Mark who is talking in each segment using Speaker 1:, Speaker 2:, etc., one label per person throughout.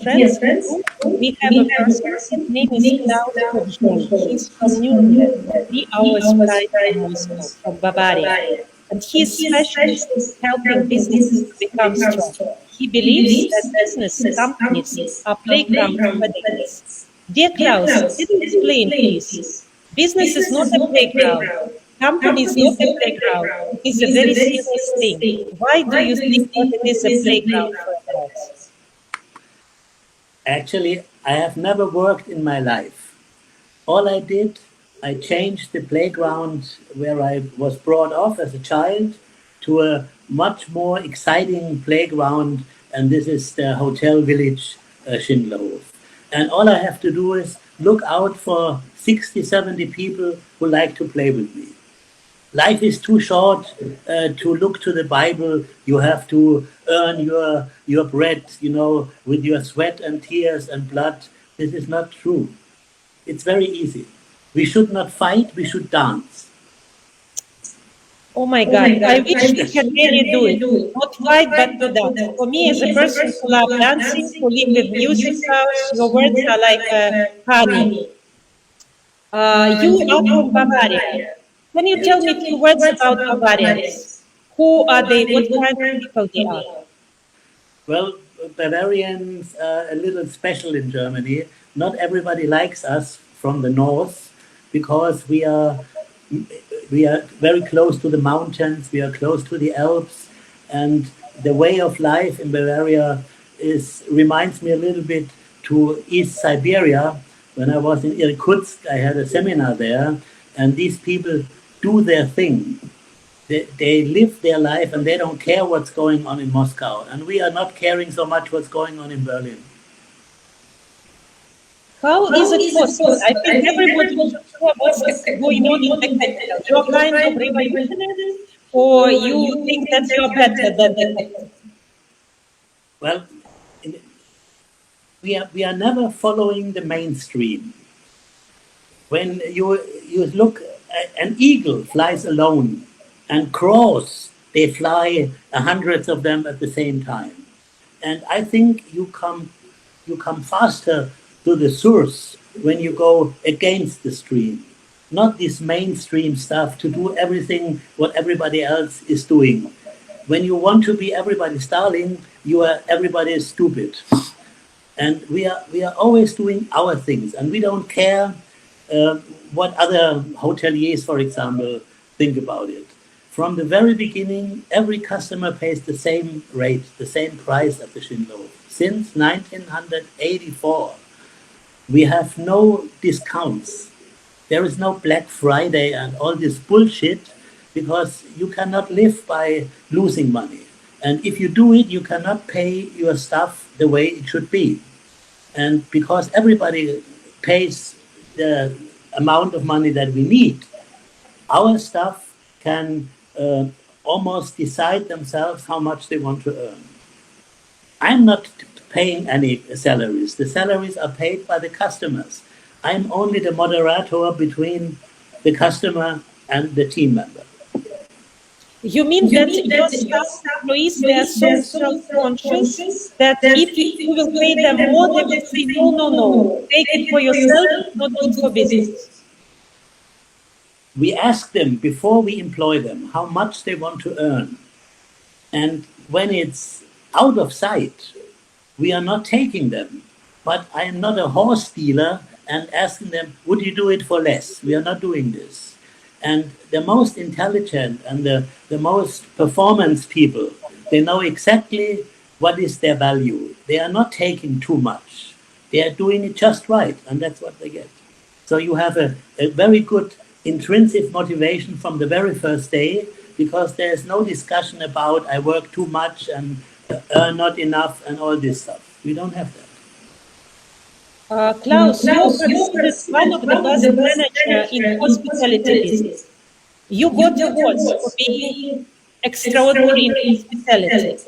Speaker 1: friends, we have a person, his name is Klaus Kobjoll. He's from Nuremberg, 3 hours flight from Moscow, from Bavaria. And his specialist is helping businesses to become strong. He believes that business companies are playgrounds for decades. Dear Klaus, can you explain, please? Business is not a playground. Company is not a playground. It is a very serious thing. Why do you think that it is a playground for adults?
Speaker 2: Actually, I have never worked in my life. All I did, I changed the playground where I was brought up as a child to a much more exciting playground, and this is the Hotel Village Schindlerhof. And all I have to do is look out for 60, 70 people who like to play with me. Life is too short to look to the Bible. You have to earn your bread, with your sweat and tears and blood. This is not true. It's very easy. We should not fight, we should dance.
Speaker 1: Oh my God, I wish we can really do it. Not fight, but to dance. For me, as a person who loves dancing, who live with music house, your words are like honey. You are from Bavaria. Can you tell me a few words about Bavarians? Who are they? What kind of people they are?
Speaker 2: Well, Bavarians are a little special in Germany. Not everybody likes us from the north because we are very close to the mountains, we are close to the Alps, and the way of life in Bavaria reminds me a little bit to East Siberia. When I was in Irkutsk, I had a seminar there, and these people do their thing. They live their life and they don't care what's going on in Moscow. And we are not caring so much what's going on in Berlin.
Speaker 1: How is it possible? I think everybody should know what's going on in the capital. You're kind of revolutionary, or you think that you're better than the capital?
Speaker 2: Well, we are never following the mainstream. When you look, an eagle flies alone, and crows, they fly hundreds of them at the same time. And I think you come faster to the source when you go against the stream, not this mainstream stuff to do everything what everybody else is doing. When you want to be everybody's darling, everybody is stupid. And we are always doing our things, and we don't care what other hoteliers, for example, think about it. From the very beginning, every customer pays the same rate, the same price at the Schindlerhof. Since 1984, we have no discounts. There is no Black Friday and all this bullshit because you cannot live by losing money. And if you do it, you cannot pay your stuff the way it should be. And because everybody pays the amount of money that we need, our staff can almost decide themselves how much they want to earn. I'm not paying any salaries. The salaries are paid by the customers. I'm only the moderator between the customer and the team member.
Speaker 1: You mean that your staff employees, they are so self-conscious that if you will pay them more, they will say, no, take it for yourself, it's not good for business.
Speaker 2: We ask them before we employ them how much they want to earn. And when it's out of sight, we are not taking them. But I am not a horse dealer and asking them, would you do it for less? We are not doing this. And the most intelligent and the most performance people, they know exactly what is their value. They are not taking too much. They are doing it just right, and that's what they get. So you have a very good intrinsic motivation from the very first day, because there's no discussion about I work too much and earn not enough and all this stuff. We don't have that.
Speaker 1: Klaus, you are considered one of the best managers in hospitality business. You got awards for being extraordinary in hospitality.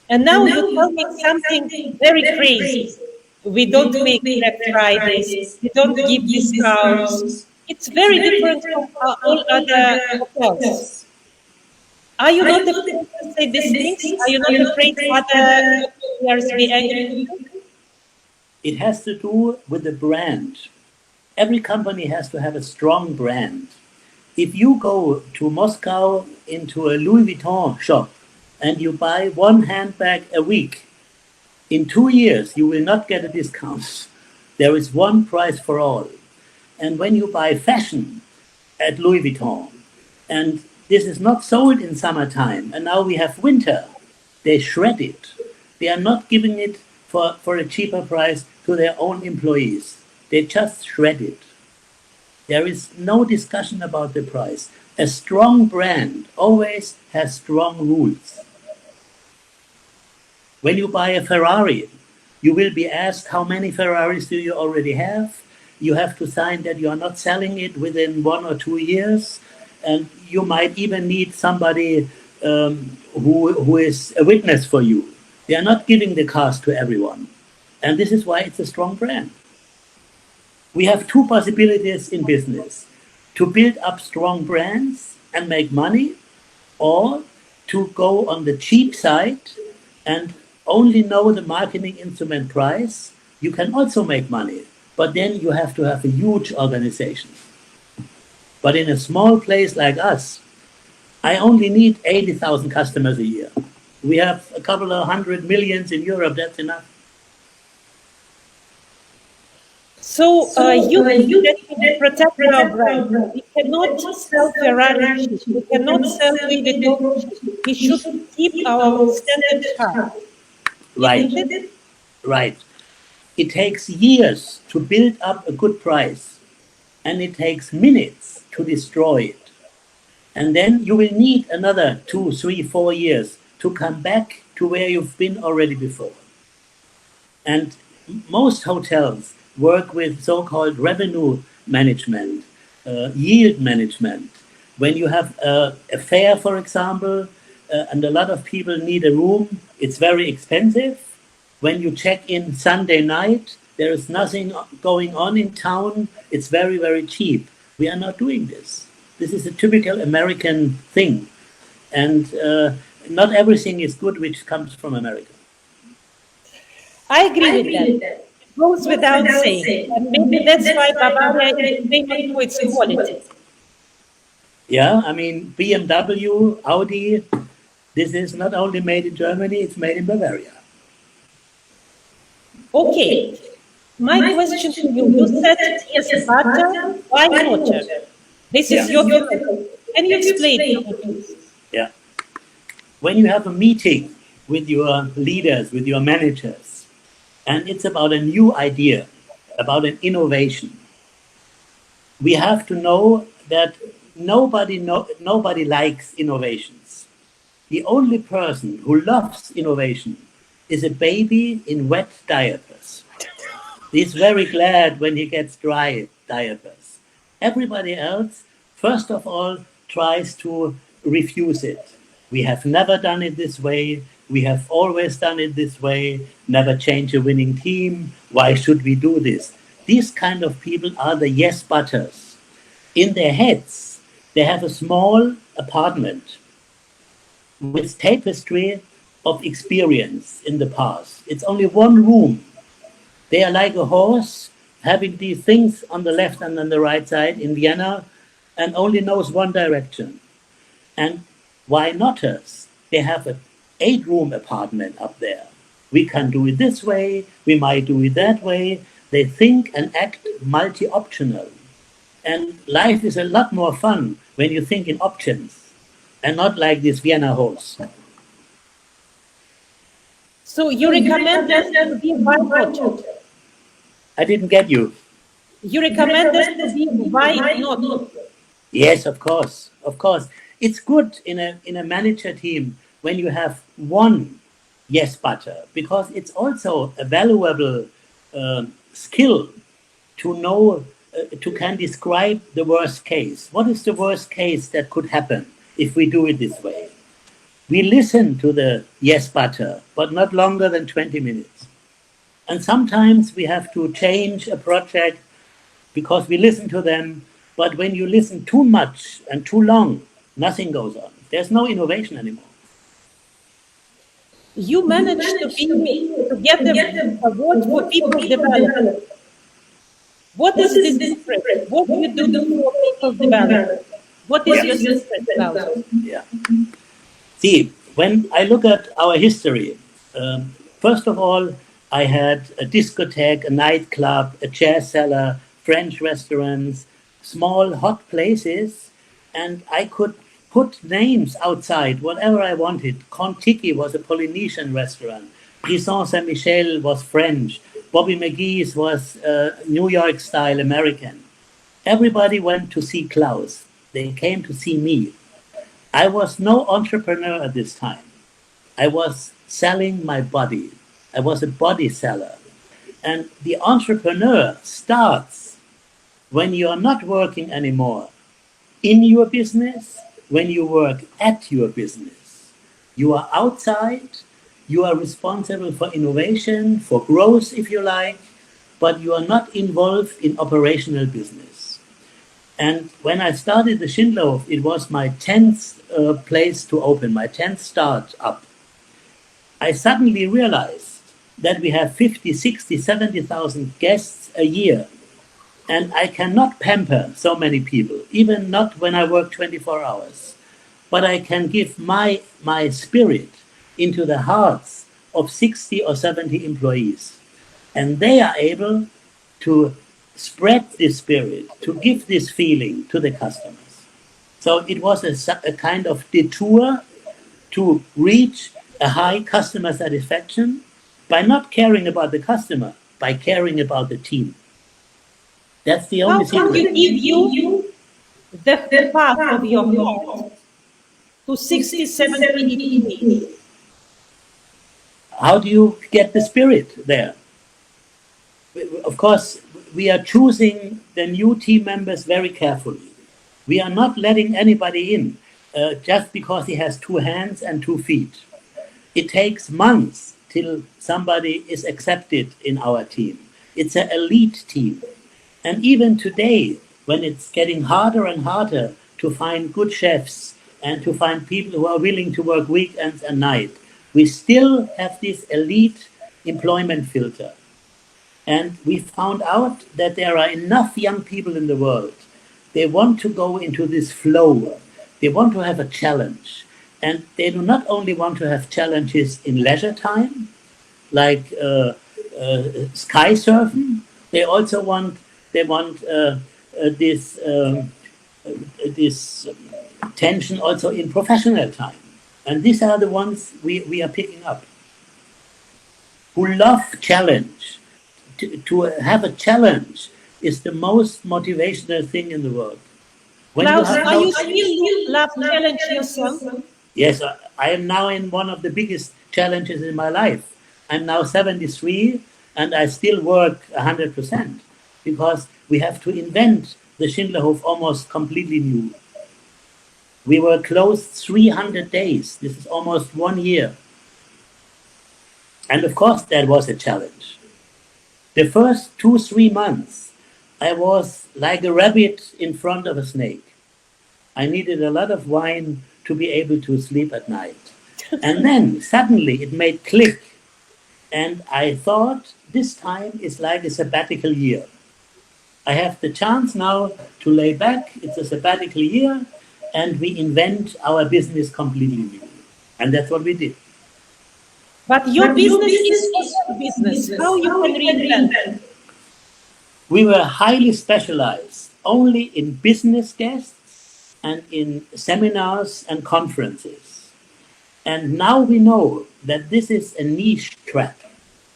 Speaker 1: And now you tell me something very crazy. We don't make Black Fridays, we don't give discounts. It's very different from all other hotels. Are you not afraid to say these things? Are you not afraid other hoteliers be angry with you?
Speaker 2: It has to do with the brand. Every company has to have a strong brand. If you go to Moscow into a Louis Vuitton shop and you buy one handbag a week, in 2 years you will not get a discount. There is one price for all. And when you buy fashion at Louis Vuitton, and this is not sold in summertime, and now we have winter, they shred it. They are not giving it for a cheaper price to their own employees. They just shred it. There is no discussion about the price. A strong brand always has strong rules. When you buy a Ferrari, you will be asked how many Ferraris do you already have. You have to sign that you are not selling it within 1 or 2 years, and you might even need somebody who is a witness for you. They are not giving the cars to everyone, and this is why it's a strong brand. We have two possibilities in business: to build up strong brands and make money, or to go on the cheap side and only know the marketing instrument price. You can also make money, but then you have to have a huge organization. But in a small place like us, I only need 80,000 customers a year. We have a couple of 100 million in Europe, that's enough.
Speaker 1: So you think that we protect our brand. We cannot sell Ferrari cheap. We cannot sell Louis Vuitton cheap. We should keep our standard high,
Speaker 2: Right,
Speaker 1: isn't it?
Speaker 2: right. It takes years to build up a good price, and it takes minutes to destroy it. And then you will need another 2, 3, 4 years to come back to where you've been already before. And most hotels work with so-called revenue management, yield management. When you have a fair, for example, and a lot of people need a room, it's very expensive. When you check in Sunday night, there is nothing going on in town. It's very, very cheap. We are not doing this. This is a typical American thing. And not everything is good which comes from America.
Speaker 1: I agree with that. It goes without saying. And maybe that's why Bavaria is famous for its quality.
Speaker 2: Yeah, I mean, BMW, Audi, this is not only made in Germany, it's made in Bavaria.
Speaker 1: Okay, my question to you, you said yes, butter, why water? This is your philosophy. Can you explain how it is?
Speaker 2: Yeah. When you have a meeting with your leaders, with your managers, and it's about a new idea, about an innovation, we have to know that nobody likes innovations. The only person who loves innovation is a baby in wet diapers. He's very glad when he gets dry diapers. Everybody else, first of all, tries to refuse it. We have never done it this way. We have always done it this way. Never change a winning team. Why should we do this? These kind of people are the yes butters. In their heads, they have a small apartment with tapestry of experience in the past. It's only one room. They are like a horse having these things on the left and on the right side in Vienna and only knows one direction. And why not us? They have an 8-room apartment up there. We can do it this way, we might do it that way. They think and act multi-optional. And life is a lot more fun when you think in options and not like this Vienna horse.
Speaker 1: So you recommend us to be why water?
Speaker 2: I didn't get you.
Speaker 1: You recommend us to be why not?
Speaker 2: Yes, of course, of course. It's good in a manager team when you have one yes butter because it's also a valuable skill to know to can describe the worst case. What is the worst case that could happen if we do it this way? We listen to the yes butter, but not longer than 20 minutes. And sometimes we have to change a project because we listen to them. But when you listen too much and too long, nothing goes on. There's no innovation anymore.
Speaker 1: you managed to get the award for people development. What is the secret? What do you do for people development? What is your secret, Klaus?
Speaker 2: Yeah. See, when I look at our history, first of all, I had a discotheque, a nightclub, a jazz cellar, French restaurants, small hot places, and I could put names outside, whatever I wanted. Kontiki was a Polynesian restaurant. Prison Saint-Michel was French. Bobby McGee's was New York style American. Everybody went to see Klaus. They came to see me. I was no entrepreneur at this time. I was selling my body. I was a body seller. And the entrepreneur starts when you are not working anymore in your business, when you work at your business. You are outside, you are responsible for innovation, for growth, if you like, but you are not involved in operational business. And when I started the Schindlerhof, it was my 10th place to open, my 10th start up. I suddenly realized that we have 50, 60, 70,000 guests a year. And I cannot pamper so many people, even not when I work 24 hours. But I can give my spirit into the hearts of 60 or 70 employees. And they are able to spread this spirit, to give this feeling to the customers. So it was a kind of detour to reach a high customer satisfaction by not caring about the customer, by caring about the team. That's the
Speaker 1: How
Speaker 2: only
Speaker 1: can
Speaker 2: secret.
Speaker 1: you give you the path of your heart to 60, 70 employees?
Speaker 2: How do you get the spirit there? Of course, we are choosing the new team members very carefully. We are not letting anybody in just because he has two hands and 2 feet. It takes months till somebody is accepted in our team. It's an elite team. And even today, when it's getting harder and harder to find good chefs and to find people who are willing to work weekends and night, we still have this elite employment filter. And we found out that there are enough young people in the world. They want to go into this flow. They want to have a challenge. And they do not only want to have challenges in leisure time, like sky surfing. They also want this this tension also in professional time, and these are the ones we are picking up. Who love challenge. To have a challenge is the most motivational thing in the world. When you
Speaker 1: Klaus,
Speaker 2: have
Speaker 1: are
Speaker 2: no
Speaker 1: you still love challenge yourself?
Speaker 2: Yes, I am now in one of the biggest challenges in my life. I'm now 73 and I still work 100% because we have to invent the Schindlerhof almost completely new. We were closed 300 days. This is almost 1 year. And of course, that was a challenge. The first 2, 3 months, I was like a rabbit in front of a snake. I needed a lot of wine to be able to sleep at night. And then suddenly it made click. And I thought this time is like a sabbatical year. I have the chance now to lay back. It's a sabbatical year. And we invent our business completely new. And that's what we did.
Speaker 1: But your business is also a business. How you can reinvent?
Speaker 2: We were highly specialized only in business guests and in seminars and conferences. And now we know that this is a niche trap.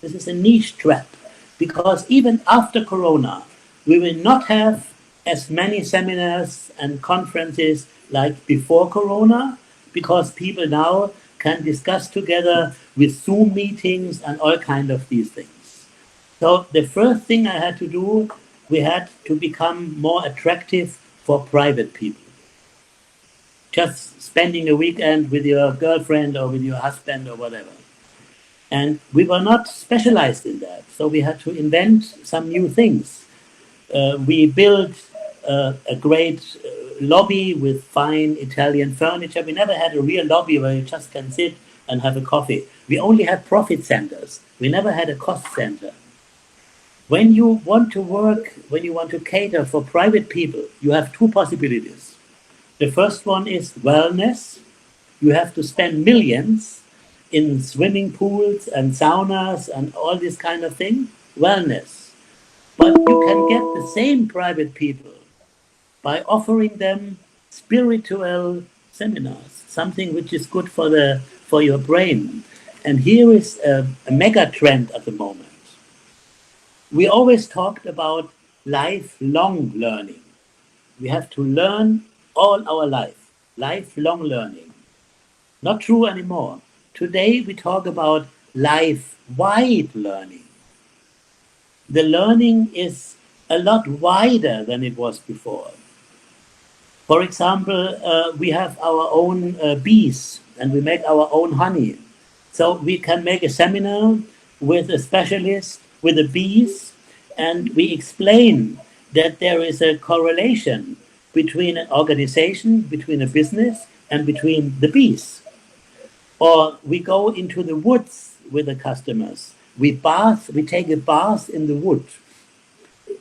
Speaker 2: This is a niche trap because even after Corona, we will not have as many seminars and conferences like before Corona because people now can discuss together with Zoom meetings and all kind of these things. So the first thing I had to do, we had to become more attractive for private people. Just spending a weekend with your girlfriend or with your husband or whatever. And we were not specialized in that. So we had to invent some new things. We built a great lobby with fine Italian furniture. We never had a real lobby where you just can sit and have a coffee. We only had profit centers. We never had a cost center. When you want to work, when you want to cater for private people, you have two possibilities. The first one is wellness. You have to spend millions in swimming pools and saunas and all this kind of thing. Wellness. But you can get the same private people by offering them spiritual seminars, something which is good for your brain. And here is a mega trend at the moment. We always talked about lifelong learning. We have to learn all our life, lifelong learning. Not true anymore. Today we talk about life-wide learning. The learning is a lot wider than it was before. For example, we have our own bees and we make our own honey. So we can make a seminar with a specialist, with the bees, and we explain that there is a correlation between an organization, between a business, and between the bees. Or we go into the woods with the customers. We take a bath in the wood.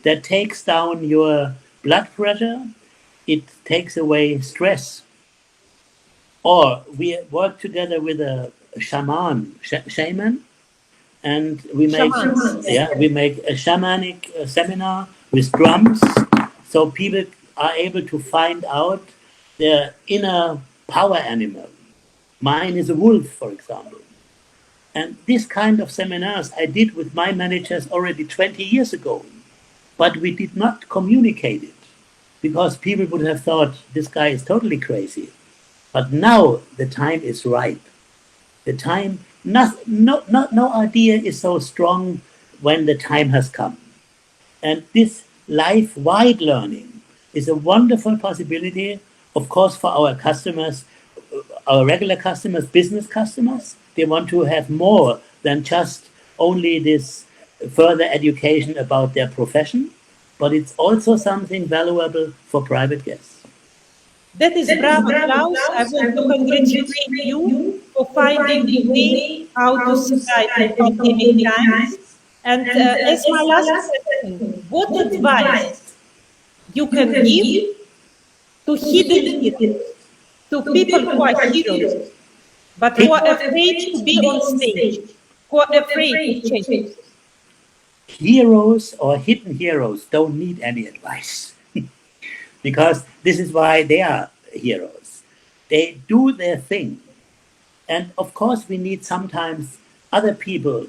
Speaker 2: That takes down your blood pressure. It takes away stress. Or we work together with a shaman, and we make a shamanic seminar with drums, so people are able to find out their inner power animal. Mine is a wolf, for example. And this kind of seminars I did with my managers already 20 years ago, but we did not communicate it because people would have thought this guy is totally crazy. But now the time is ripe. The time, no idea is so strong when the time has come. And this life-wide learning is a wonderful possibility, of course, for our customers, our regular customers, business customers. They want to have more than just only this further education about their profession, but it's also something valuable for private guests.
Speaker 1: That is bravo, Klaus. I want to congratulate you for finding a way how to survive in pandemic times. And as my last question, what advice you can give to hidden heroes, to people who are heroes, but who are afraid to be on stage, who are afraid to change?
Speaker 2: Heroes or hidden heroes don't need any advice. Because this is why they are heroes. They do their thing. And of course, we need sometimes other people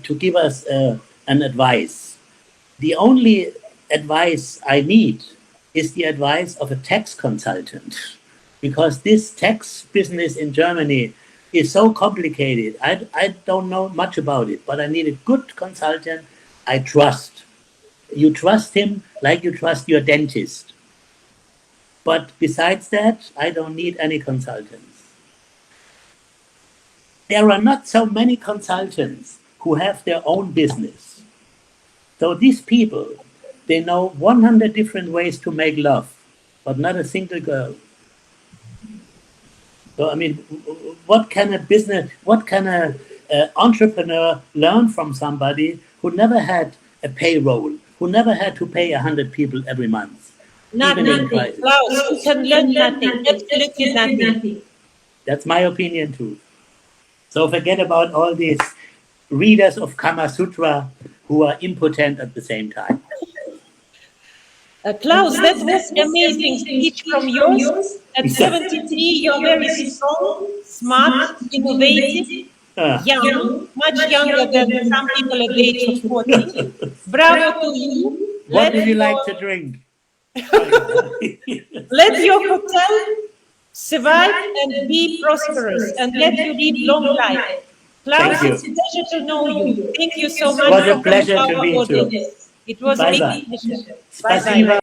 Speaker 2: to give us an advice. The only advice I need is the advice of a tax consultant. Because this tax business in Germany is so complicated. I don't know much about it, but I need a good consultant I trust. You trust him like you trust your dentist. But besides that, I don't need any consultants. There are not so many consultants who have their own business. So these people, they know 100 different ways to make love, but not a single girl. So, I mean, what can a entrepreneur learn from somebody who never had a payroll, who never had to pay 100 people every month?
Speaker 1: Nothing. Klaus, you can learn nothing, absolutely nothing.
Speaker 2: That's my opinion too. So forget about all these readers of Kama Sutra who are impotent at the same time.
Speaker 1: Klaus, that was amazing speech from yours. At 73, you're very strong, smart, innovative, young, much younger than some people at the age of 40. Bravo to you.
Speaker 2: What do you like to drink?
Speaker 1: Let your hotel survive and be prosperous, and let you live long life. Klaus, it's a pleasure to know you. Thank you so much.
Speaker 2: It was a pleasure to meet you.
Speaker 1: It was a big pleasure.
Speaker 2: Bye-bye.